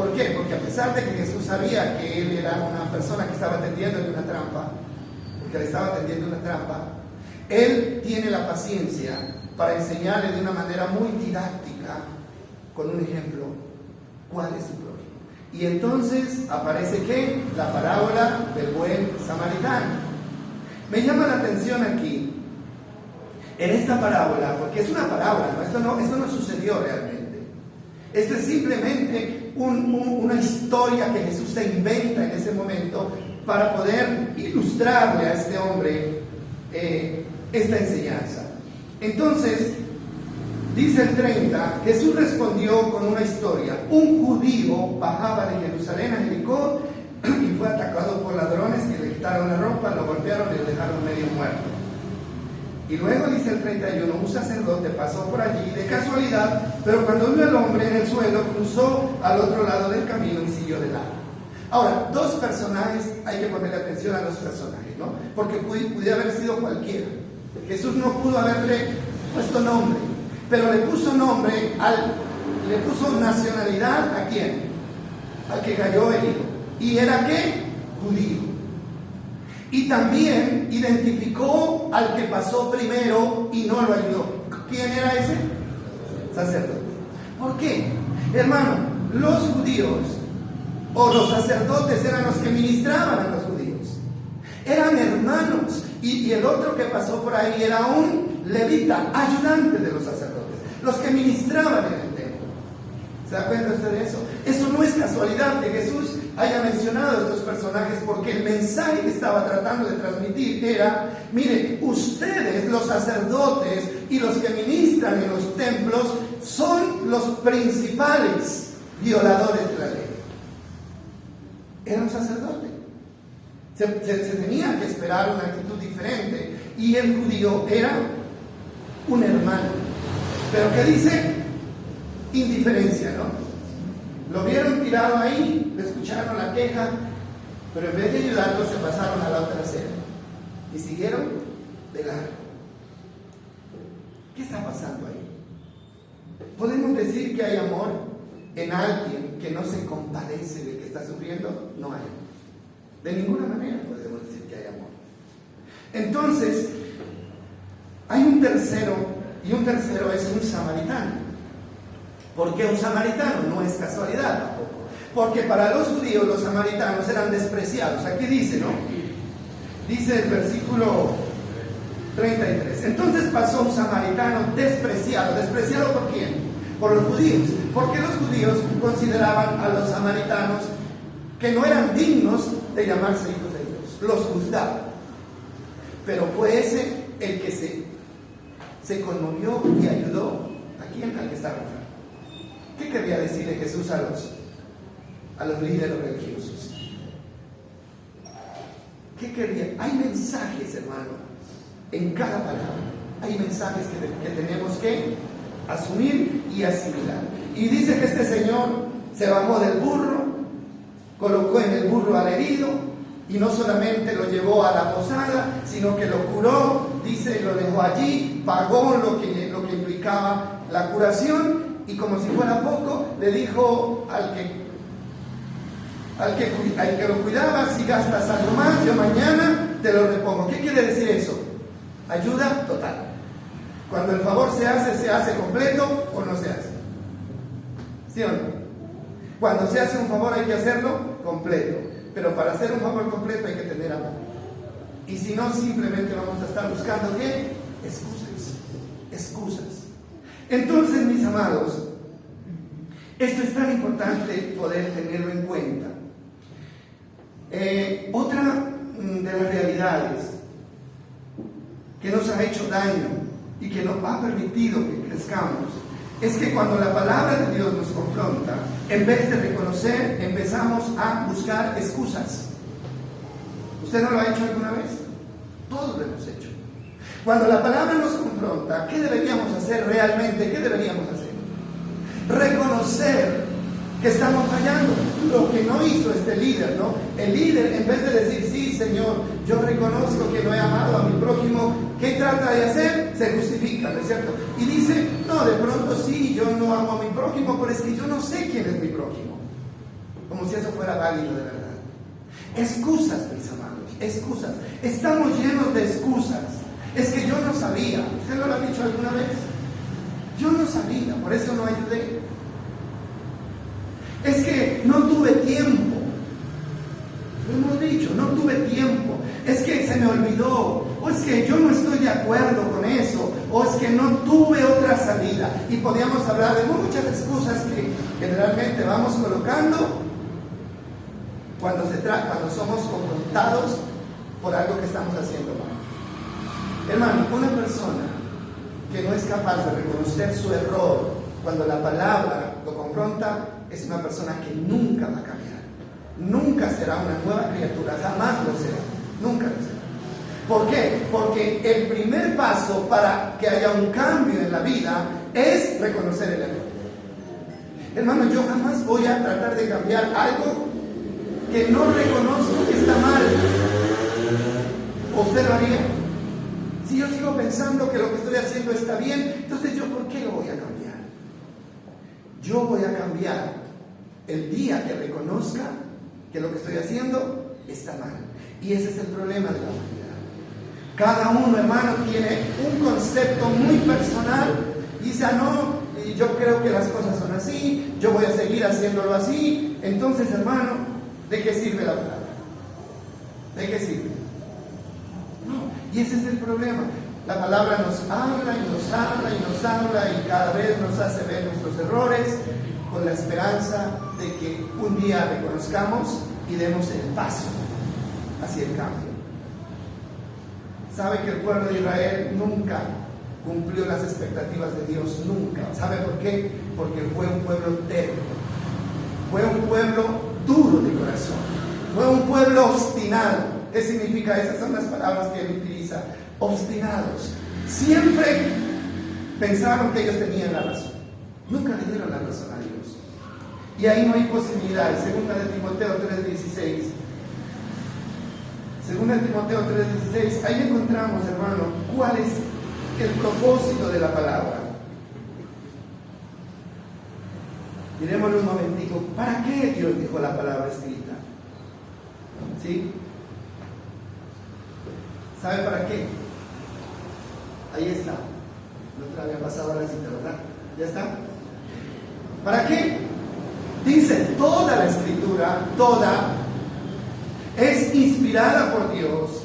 ¿Por qué? Porque a pesar de que Jesús sabía que él era una persona que estaba tendiéndole una trampa, porque le estaba tendiendo una trampa, él tiene la paciencia para enseñarle de una manera muy didáctica, con un ejemplo, cuál es su prójimo. Y entonces aparece ¿qué? La parábola del buen samaritano. Me llama la atención aquí, en esta parábola, porque es una parábola, ¿no? Esto no sucedió realmente. Esto es simplemente una historia que Jesús se inventa en ese momento para poder ilustrarle a este hombre esta enseñanza. Entonces, dice el 30, Jesús respondió con una historia. Un judío bajaba de Jerusalén a Jericó y fue atacado por ladrones que le quitaron la ropa, lo golpearon y lo dejaron medio muerto. Y luego dice el 31, un sacerdote pasó por allí de casualidad, pero cuando vio al hombre en el suelo, cruzó al otro lado del camino y siguió de lado. Ahora, dos personajes, hay que ponerle atención a los personajes, ¿no? Porque pudiera haber sido cualquiera. Jesús no pudo haberle puesto nombre, pero le puso nombre le puso nacionalidad ¿a quién? Al que cayó herido. ¿Y era qué? Judío. Y también identificó al que pasó primero y no lo ayudó. ¿Quién era ese? Sacerdote. ¿Por qué? Hermano, los judíos o los sacerdotes eran los que ministraban a los judíos. Eran hermanos. Y el otro que pasó por ahí era un levita, ayudante de los sacerdotes, los que ministraban en el templo. ¿Se da cuenta usted de eso? Eso no es casualidad que Jesús haya mencionado estos personajes, porque el mensaje que estaba tratando de transmitir era: miren, ustedes, los sacerdotes y los que ministran en los templos, son los principales violadores de la ley. Era un sacerdote. Se tenía que esperar una actitud diferente, y el judío era un hermano. Pero ¿qué dice? Indiferencia, ¿no? Lo vieron tirado ahí, le escucharon la queja, pero en vez de ayudarlo se pasaron a la otra acera y siguieron de largo. ¿Qué está pasando ahí? ¿Podemos decir que hay amor en alguien que no se compadece de que está sufriendo? No hay. De ninguna manera podemos decir que hay amor. Entonces, hay un tercero, y un tercero es un samaritano. ¿Por qué un samaritano? No es casualidad tampoco. Porque para los judíos los samaritanos eran despreciados. Aquí dice, ¿no? Dice el versículo 33. Entonces pasó un samaritano despreciado. ¿Despreciado por quién? Por los judíos. Porque los judíos consideraban a los samaritanos que no eran dignos de llamarse hijos de Dios. Los juzgaban. Pero fue ese el que se conmovió y ayudó. ¿A quién? Al que estaba enfermo. ¿Qué quería decirle Jesús a los líderes religiosos? ¿Qué quería? Hay mensajes, hermano, en cada palabra. Hay mensajes que tenemos que asumir y asimilar. Y dice que este señor se bajó del burro, colocó en el burro al herido, y no solamente lo llevó a la posada, sino que lo curó, dice, lo dejó allí, pagó lo que implicaba la curación. Y como si fuera poco, le dijo al que lo cuidaba: si gastas algo más, yo mañana te lo repongo. ¿Qué quiere decir eso? Ayuda total. Cuando el favor se hace completo o no se hace. ¿Sí o no? Cuando se hace un favor hay que hacerlo completo. Pero para hacer un favor completo hay que tener amor. Y si no, simplemente vamos a estar buscando ¿qué? Excusas. Entonces, mis amados, esto es tan importante poder tenerlo en cuenta. Otra de las realidades que nos ha hecho daño y que nos ha permitido que crezcamos es que cuando la palabra de Dios nos confronta, en vez de reconocer, empezamos a buscar excusas. ¿Usted no lo ha hecho alguna vez? Todos lo hemos hecho. Cuando la palabra nos confronta, ¿qué deberíamos hacer realmente? ¿Qué deberíamos hacer? Reconocer que estamos fallando. Lo que no hizo este líder, ¿no? El líder, en vez de decir: sí, Señor, yo reconozco que no he amado a mi prójimo, ¿qué trata de hacer? Se justifica, ¿no es cierto? Y dice: no, de pronto sí, yo no amo a mi prójimo, pero es que yo no sé quién es mi prójimo. Como si eso fuera válido de verdad. Excusas, mis amados, excusas. Estamos llenos de excusas. Es que yo no sabía. ¿Usted no lo ha dicho alguna vez? Yo no sabía, por eso no ayudé. Es que no tuve tiempo. Lo hemos dicho, no tuve tiempo. Es que se me olvidó. O es que yo no estoy de acuerdo con eso. O es que no tuve otra salida. Y podríamos hablar de muchas excusas que generalmente vamos colocando cuando somos confrontados por algo que estamos haciendo mal. Hermano, una persona que no es capaz de reconocer su error cuando la palabra lo confronta es una persona que nunca va a cambiar. Nunca será una nueva criatura, jamás lo será. Nunca lo será. ¿Por qué? Porque el primer paso para que haya un cambio en la vida es reconocer el error. Hermano, yo jamás voy a tratar de cambiar algo que no reconozco que está mal. ¿Usted lo haría? Si yo sigo pensando que lo que estoy haciendo está bien, entonces ¿yo por qué lo voy a cambiar? Yo voy a cambiar el día que reconozca que lo que estoy haciendo está mal. Y ese es el problema de la humanidad. Cada uno, hermano, tiene un concepto muy personal y dice: no, yo creo que las cosas son así, yo voy a seguir haciéndolo así. Entonces, hermano, ¿de qué sirve la palabra? ¿De qué sirve? No, y ese es el problema. La palabra nos habla y nos habla y nos habla y cada vez nos hace ver nuestros errores con la esperanza de que un día reconozcamos y demos el paso hacia el cambio. ¿Sabe que el pueblo de Israel nunca cumplió las expectativas de Dios? Nunca. ¿Sabe por qué? Porque fue un pueblo terco. Fue un pueblo duro de corazón. Fue un pueblo obstinado. ¿Qué significa? Esas son las palabras que él utiliza. Obstinados. Siempre pensaron que ellos tenían la razón. Nunca le dieron la razón a Dios. Y ahí no hay posibilidad. Segunda de Timoteo 3:16. Segunda de Timoteo 3:16. Ahí encontramos, hermano, cuál es el propósito de la palabra. Miremoslo un momentico. ¿Para qué Dios dejó la palabra escrita? ¿Sí? ¿Sabe para qué? Ahí está. No te la había pasado la cita, ¿verdad? ¿Ya está? ¿Para qué? Dice, toda la escritura, toda, es inspirada por Dios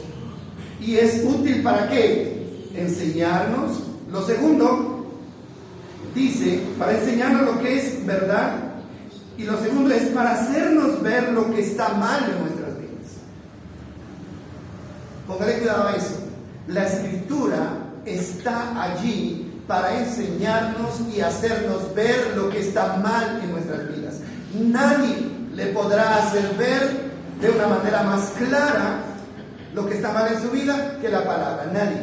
y es útil ¿para qué? Enseñarnos. Lo segundo, dice, para enseñarnos lo que es verdad. Y lo segundo es para hacernos ver lo que está mal en nuestras vidas. Póngale cuidado a eso. La escritura está allí para enseñarnos y hacernos ver lo que está mal en nuestras vidas. Nadie le podrá hacer ver de una manera más clara lo que está mal en su vida que la palabra. Nadie.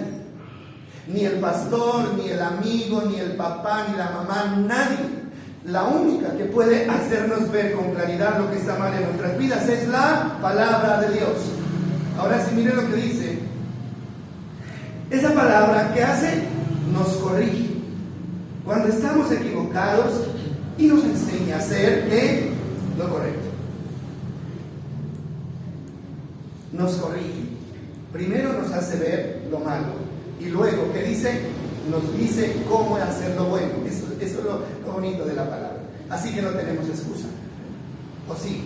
Ni el pastor, ni el amigo, ni el papá, ni la mamá, nadie. La única que puede hacernos ver con claridad lo que está mal en nuestras vidas es la palabra de Dios. Ahora sí, miren lo que dice. Esa palabra, ¿qué hace? Nos corrige cuando estamos equivocados y nos enseña a hacer lo correcto. Nos corrige. Primero nos hace ver lo malo y luego, ¿qué dice? Nos dice cómo hacer lo bueno. Eso es lo bonito de la palabra. Así que no tenemos excusa. ¿O sí?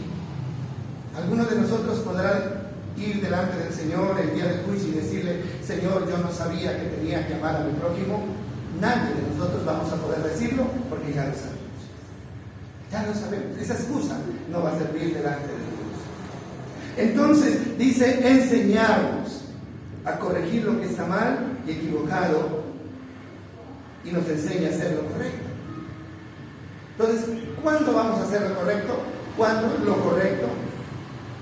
Algunos de nosotros podrán ir delante del Señor el día del juicio y decirle: Señor, yo no sabía que tenía que amar a mi prójimo. Nadie de nosotros vamos a poder decirlo porque ya lo sabemos. Ya lo sabemos. Esa excusa no va a servir delante de Dios. Entonces dice enseñarnos a corregir lo que está mal y equivocado y nos enseña a hacer lo correcto. Entonces, ¿cuándo vamos a hacer lo correcto? ¿Cuándo lo correcto?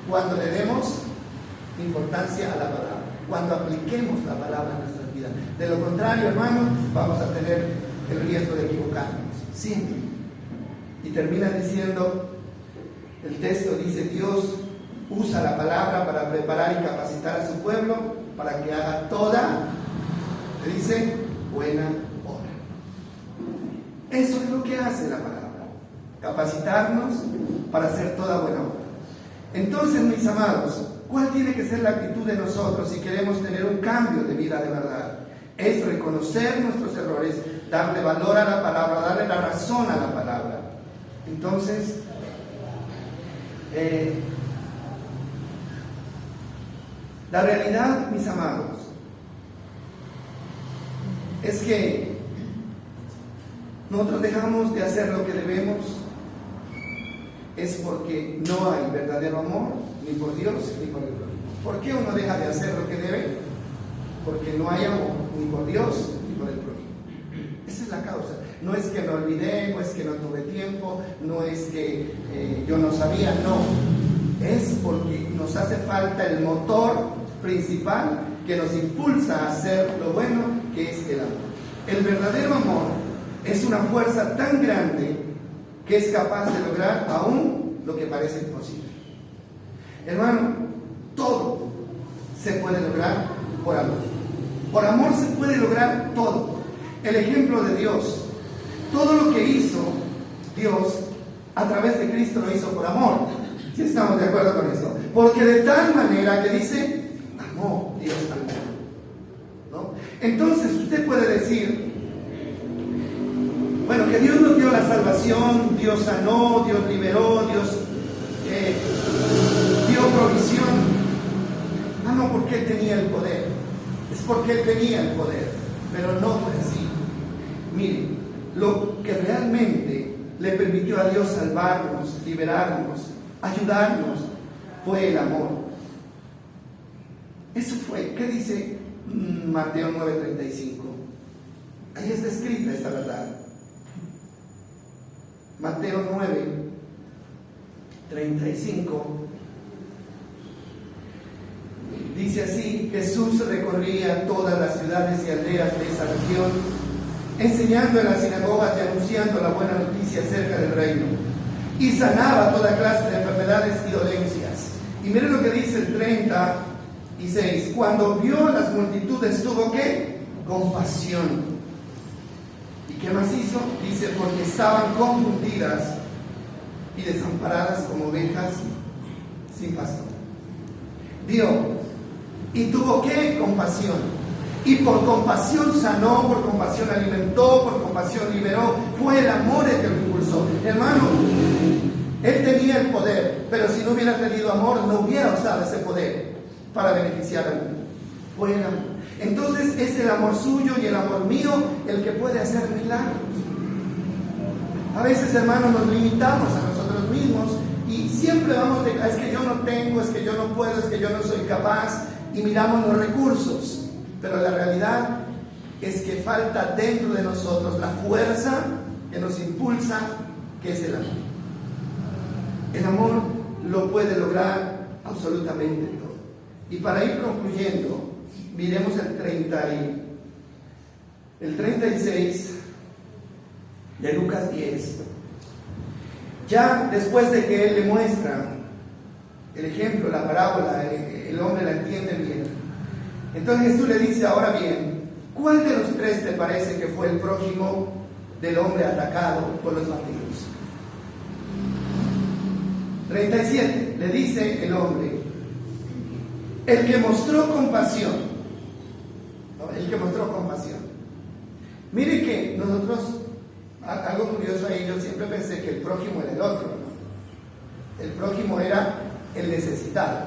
Cuando le demos importancia a la palabra, cuando apliquemos la palabra en nuestras vidas. De lo contrario, hermano, vamos a tener el riesgo de equivocarnos siempre. Y termina diciendo, el texto dice: Dios usa la palabra para preparar y capacitar a su pueblo para que haga toda, le dice, buena obra. Eso es lo que hace la palabra, capacitarnos para hacer toda buena obra. Entonces, mis amados, ¿cuál tiene que ser la actitud de nosotros si queremos tener un cambio de vida de verdad? Es reconocer nuestros errores, darle valor a la palabra, darle la razón a la palabra. Entonces, la realidad, mis amados, es que nosotros dejamos de hacer lo que debemos es porque no hay verdadero amor ni por Dios ni por el prójimo. ¿Por qué uno deja de hacer lo que debe? Porque no hay amor ni por Dios ni por el prójimo. Esa es la causa. No es que me olvidé, no es que no tuve tiempo, no es que yo no sabía, no. Es porque nos hace falta el motor principal que nos impulsa a hacer lo bueno, que es el amor. El verdadero amor es una fuerza tan grande que es capaz de lograr aún lo que parece imposible. Hermano, todo se puede lograr por amor. Por amor se puede lograr todo. El ejemplo de Dios, todo lo que hizo Dios a través de Cristo lo hizo por amor. ¿Sí estamos de acuerdo con eso? Porque de tal manera que dice, amó Dios al mundo, ¿no? Entonces usted puede decir, bueno, que Dios nos dio la salvación, Dios sanó, Dios liberó, Dios dio provisión. Ah, no, porque Él tenía el poder. Es porque Él tenía el poder, pero no fue así. Miren, lo que realmente le permitió a Dios salvarnos, liberarnos, ayudarnos, fue el amor. Eso fue. ¿Qué dice Mateo 9:35? Ahí está escrita esta verdad. Mateo 9:35 dice así: Jesús recorría todas las ciudades y aldeas de esa región, enseñando en las sinagogas y anunciando la buena noticia acerca del reino. Y sanaba toda clase de enfermedades y dolencias. Y miren lo que dice el 36. Cuando vio a las multitudes, tuvo ¿qué? Compasión. ¿Y qué más hizo? Dice, porque estaban confundidas y desamparadas como ovejas sin pastor. Vio y tuvo ¿qué? Compasión. Y por compasión sanó, por compasión alimentó, por compasión liberó. Fue el amor el que lo impulsó. Hermano, él tenía el poder, pero si no hubiera tenido amor, no hubiera usado ese poder para beneficiar al mundo. Fue el amor. Entonces es el amor suyo y el amor mío el que puede hacer milagros. A veces, hermanos, nos limitamos a nosotros mismos y siempre vamos de, es que yo no tengo, es que yo no puedo, es que yo no soy capaz, y miramos los recursos. Pero la realidad es que falta dentro de nosotros la fuerza que nos impulsa, que es el amor. El amor lo puede lograr absolutamente todo. Y para ir concluyendo, miremos el 36 de Lucas 10. Ya después de que él le muestra el ejemplo, la parábola, el hombre la entiende bien. Entonces Jesús le dice, ahora bien, ¿cuál de los tres te parece que fue el prójimo del hombre atacado por los bandidos? 37, le dice el hombre, el que mostró compasión. El que mostró compasión. Mire que nosotros, algo curioso ahí, yo siempre pensé que el prójimo era el otro, ¿no? El prójimo era el necesitado,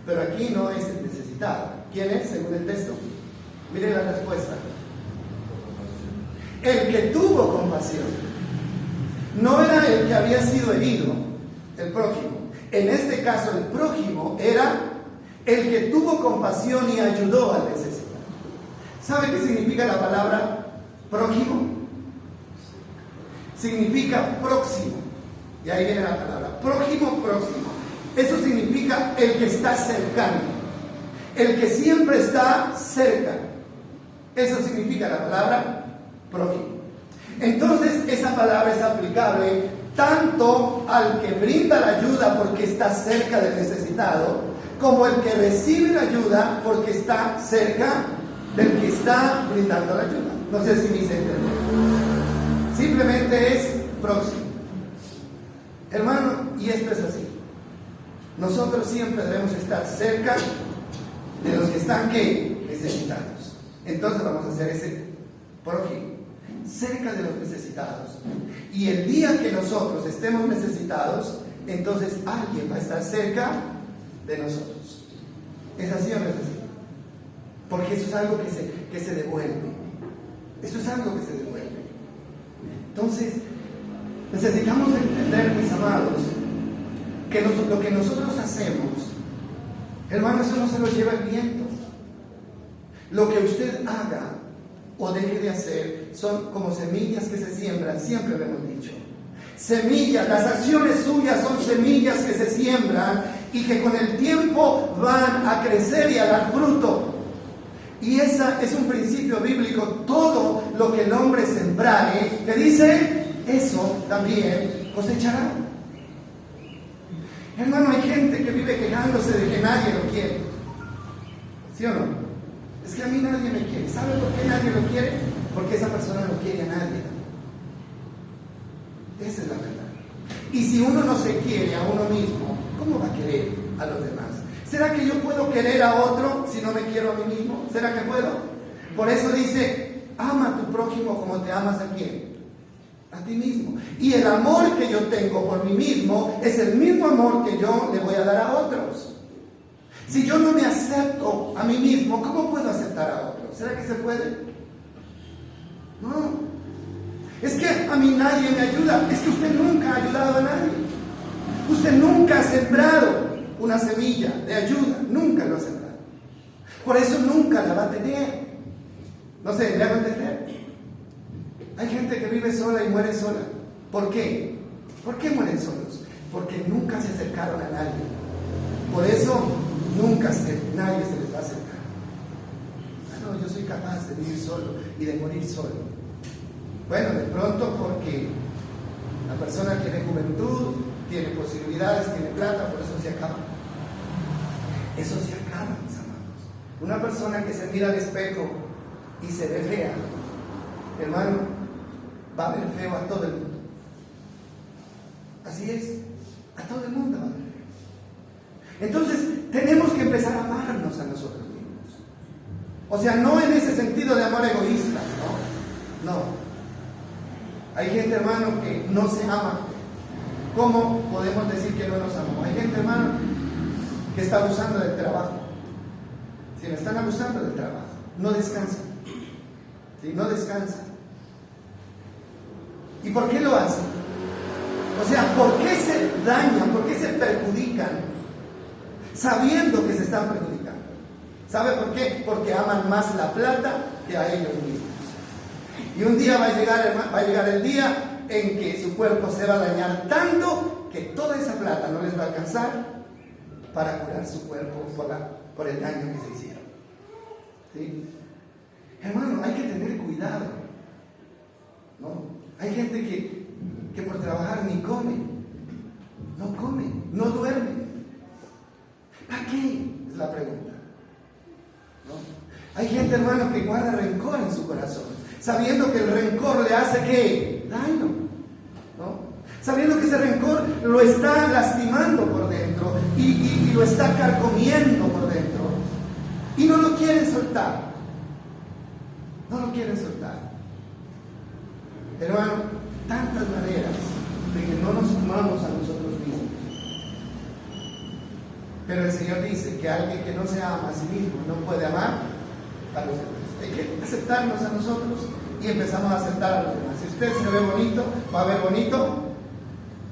pero aquí no es el necesitado. ¿Quién es, según el texto? Miren la respuesta. El que tuvo compasión. No era el que había sido herido, el prójimo. En este caso, el prójimo era el que tuvo compasión y ayudó al necesitado. ¿Sabe qué significa la palabra prójimo? Significa próximo. Y ahí viene la palabra. Prójimo, próximo. Eso significa el que está cercano. El que siempre está cerca. Eso significa la palabra prójimo. Entonces esa palabra es aplicable tanto al que brinda la ayuda porque está cerca del necesitado, como el que recibe la ayuda porque está cerca del que está brindando la ayuda. No sé si me hice entender. Simplemente es próximo. Hermano, y esto es así. Nosotros siempre debemos estar cerca de los que están ¿qué? Necesitados. Entonces vamos a hacer ese prójimo, cerca de los necesitados. Y el día que nosotros estemos necesitados, entonces alguien va a estar cerca de nosotros. ¿Es así o no es así? Porque eso es algo que se devuelve. Eso es algo que se devuelve. Entonces, necesitamos entender, mis amados, que lo que nosotros hacemos, hermano, eso no se lo lleva el viento. Lo que usted haga o deje de hacer son como semillas que se siembran, siempre lo hemos dicho. Semillas, las acciones suyas son semillas que se siembran y que con el tiempo van a crecer y a dar fruto. Y ese es un principio bíblico. Todo lo que el hombre sembrare, que dice, eso también cosechará. Hermano, hay gente que vive quejándose de que nadie lo quiere. ¿Sí o no? Es que a mí nadie me quiere. ¿Sabe por qué nadie lo quiere? Porque esa persona no quiere a nadie. Esa es la verdad. Y si uno no se quiere a uno mismo, ¿cómo va a querer a los demás? ¿Será que yo puedo querer a otro si no me quiero a mí mismo? ¿Será que puedo? Por eso dice, ama a tu prójimo como te amas a quién. A ti mismo. Y el amor que yo tengo por mí mismo es el mismo amor que yo le voy a dar a otros. Si yo no me acepto a mí mismo, ¿cómo puedo aceptar a otros? ¿Será que se puede? No. Es que a mí nadie me ayuda. Es que usted nunca ha ayudado a nadie. Usted nunca ha sembrado una semilla de ayuda. Nunca lo ha sembrado. Por eso nunca la va a tener. No sé, ¿me hago entender? Hay gente que vive sola y muere sola. ¿Por qué? ¿Por qué mueren solos? Porque nunca se acercaron a nadie. Por eso nadie se les va a acercar. Ah, no, yo soy capaz de vivir solo y de morir solo. Bueno, de pronto porque la persona tiene juventud, tiene posibilidades, tiene plata, por eso se acaba. Eso se acaba, mis amados. Una persona que se mira al espejo y se ve fea, hermano, va a ver feo a todo el mundo. Así es, a todo el mundo va a ver feo. Entonces, tenemos que empezar a amarnos a nosotros mismos. O sea, no en ese sentido de amor egoísta, no. Hay gente, hermano, que no se ama. ¿Cómo podemos decir que no nos amamos? Hay gente, hermano, que está abusando del trabajo. Si me están abusando del trabajo, no descansan. ¿Sí? No descansan. ¿Y por qué lo hacen? O sea, ¿por qué se dañan? ¿Por qué se perjudican? Sabiendo que se están perjudicando. ¿Sabe por qué? Porque aman más la plata que a ellos mismos. Y un día va a llegar el día en que su cuerpo se va a dañar tanto que toda esa plata no les va a alcanzar para curar su cuerpo por el daño que se hicieron. ¿Sí? Hermano, hay que tener cuidado, ¿no? Hay gente que por trabajar ni come, no duerme. ¿Para qué? Es la pregunta, ¿no? Hay gente, hermano, que guarda rencor en su corazón, sabiendo que el rencor le hace ¿qué? Daño, ¿no? Sabiendo que ese rencor lo está lastimando por dentro y lo está carcomiendo por dentro y no lo quieren soltar. Hermano, tantas maneras de que no nos amamos a nosotros mismos. Pero el Señor dice que alguien que no se ama a sí mismo no puede amar a los demás. Hay que aceptarnos a nosotros y empezamos a aceptar a los demás. Si usted se ve bonito, va a ver bonito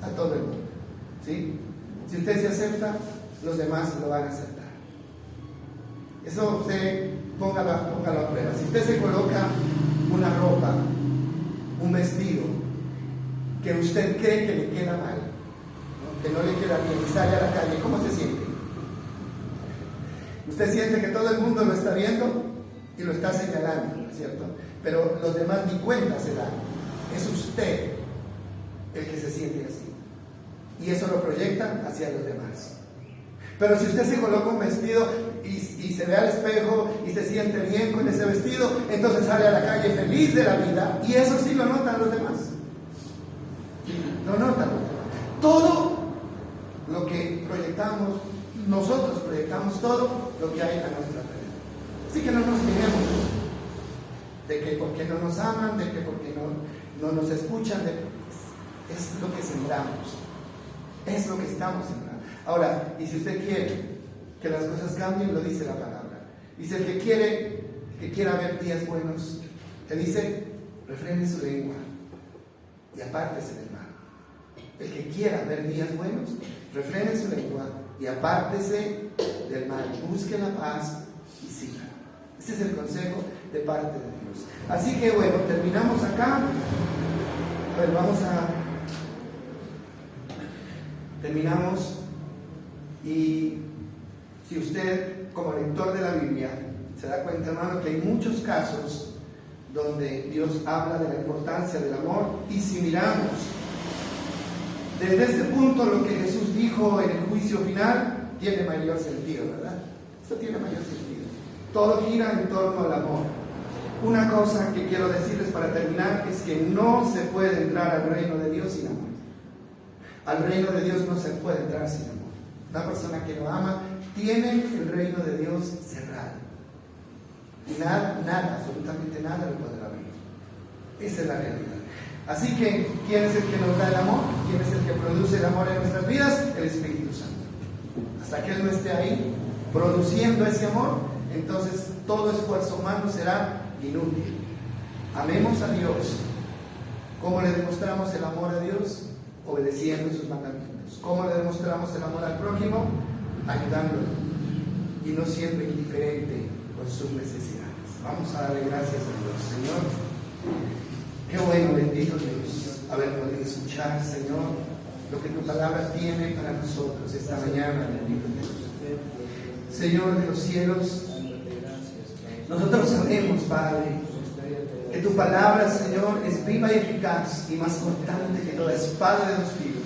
a todo el mundo, ¿sí? Si usted se acepta, los demás lo van a aceptar. Eso usted póngalo a prueba. Si usted se coloca una ropa, un vestido que usted cree que le queda mal, ¿no? Que no le queda bien y sale a la calle, ¿cómo se siente? Usted siente que todo el mundo lo está viendo y lo está señalando, ¿no es cierto? Pero los demás ni cuenta se dan. Es usted el que se siente así. Y eso lo proyectan hacia los demás. Pero si usted se coloca un vestido y se ve al espejo y se siente bien con ese vestido, entonces sale a la calle feliz de la vida, y eso sí lo notan los demás. Lo notan los demás. Todo lo que proyectamos, nosotros proyectamos todo lo que hay en nuestra vida. Así que no nos quejemos de que porque no nos aman, de que porque no nos escuchan, es lo que sembramos, es lo que estamos sembrando. Ahora, y si usted quiere que las cosas cambien, lo dice la palabra. Dice: el que quiera ver días buenos, te dice, refrene su lengua y apártese del mal. El que quiera ver días buenos, refrene su lengua y apártese del mal. Busque la paz y siga. Ese es el consejo de parte de Dios. Así que bueno, terminamos acá. Terminamos. Y si usted, como lector de la Biblia, se da cuenta, hermano, que hay muchos casos donde Dios habla de la importancia del amor, y si miramos desde este punto lo que Jesús dijo en el juicio final, tiene mayor sentido, ¿verdad? Esto tiene mayor sentido. Todo gira en torno al amor. Una cosa que quiero decirles para terminar es que no se puede entrar al reino de Dios sin amor. Al reino de Dios no se puede entrar sin amor. Una persona que no ama tiene el reino de Dios cerrado. Y nada, absolutamente nada lo podrá abrir. Esa es la realidad. Así que, ¿quién es el que nos da el amor? ¿Quién es el que produce el amor en nuestras vidas? El Espíritu Santo. Hasta que Él no esté ahí produciendo ese amor, entonces todo esfuerzo humano será inútil. Amemos a Dios. ¿Cómo le demostramos el amor a Dios? Obedeciendo sus mandamientos. ¿Cómo le demostramos el amor al prójimo? Ayudándolo y no siendo indiferente por sus necesidades. Vamos a darle gracias a Dios. Señor, qué bueno, bendito Dios, haber podido escuchar, Señor, lo que tu palabra tiene para nosotros esta mañana, bendito Dios. Señor de los cielos, nosotros sabemos, Padre, que que tu palabra, Señor, es viva y eficaz y más cortante que toda espada de dos filos.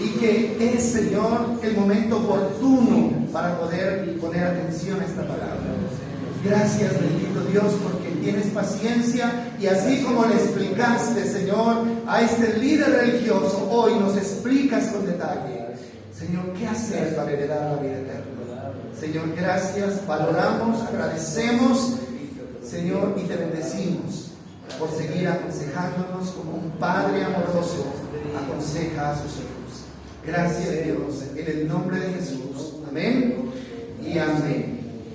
Y que es, Señor, el momento oportuno para poder poner atención a esta palabra. Gracias, bendito Dios, porque tienes paciencia y así como le explicaste, Señor, a este líder religioso, hoy nos explicas con detalle, Señor, qué hacer para heredar la vida eterna. Señor, gracias, valoramos, agradecemos, Señor, y te bendecimos por seguir aconsejándonos como un Padre amoroso aconseja a sus hijos. Gracias, Dios, en el nombre de Jesús. Amén y amén.